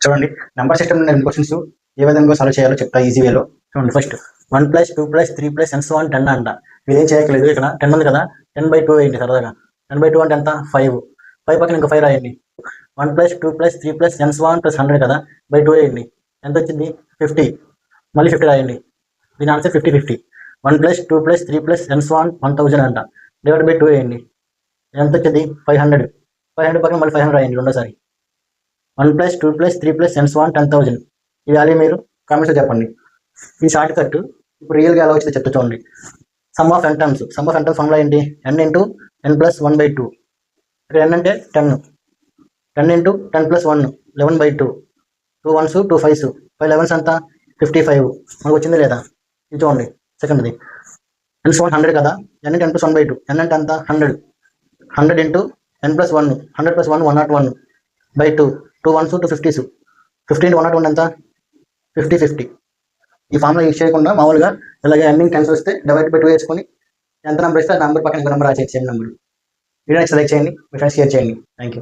చూడండి, number system నుండి 2 questions ఏ విధంగా సాల్వ్ చేయాలో చెప్తా ఈజీ వేలో. చూడండి, ఫస్ట్ 1 + 2 + 3 + and so on 10 అంట. మీరు ఏం చేయట్లేదు, ఇక్కడ 10 ఉంది కదా, 10/2 వేయండి సరదాగా. 10/2 అంటే ఎంత? 5. 5 పక్కన ఇంకా 5 రాయండి. 1 + 2 + 3 + and so on + 100 కదా, /2 వేయండి. ఎంత వచ్చింది? 50. మళ్ళీ 50 రాయండి. దీని ఆన్సర్ 50, 50. 1 + 2 + 3 + and so on 1000 అంట. /2 వేయండి. ఎంత వచ్చింది? 500. 500 పక్కన మళ్ళీ 500 రాయండి రెండోసారి. 1 + 2 + 3 + and so on 10,000. ఈ వాల్యూ మీరు కామెంట్స్లో చెప్పండి. ఈ షార్ట్ కట్ ఇప్పుడు రియల్గా ఎలా వచ్చిందో చెప్తా చూడండి. Some of n terms formula ఏంటి? n × n + 1/2. ఇక్కడ n అంటే 10. 10 × 10 + 1 11/2. 2 1s 2 5s 5 11s అంతా 55. మనకు వచ్చింది లేదా? ఇది చూడండి సెకండ్ది. n = 100 కదా, n × n + 1/2. n అంటే అంత 100. 100 × n + 1 100 + 1 101/2. 2 1s 2 50s. 50 × 101 ఎంత? 50, 50. ఈ ఫార్ములా యూజ్ చేయకుండా మామూలుగా ఇలాగే ఎండింగ్ టెన్స్ వస్తే /2 వేసుకొని ఎంత నెంబర్ ఇస్తే ఆ నెంబర్ పక్కన ఇంకో నెంబర్ రాసేయండి, సేమ్ నెంబర్. వీడియోని సెలెక్ట్ చేయండి, మీ ఫ్రెండ్స్ షేర్ చేయండి. Thank you.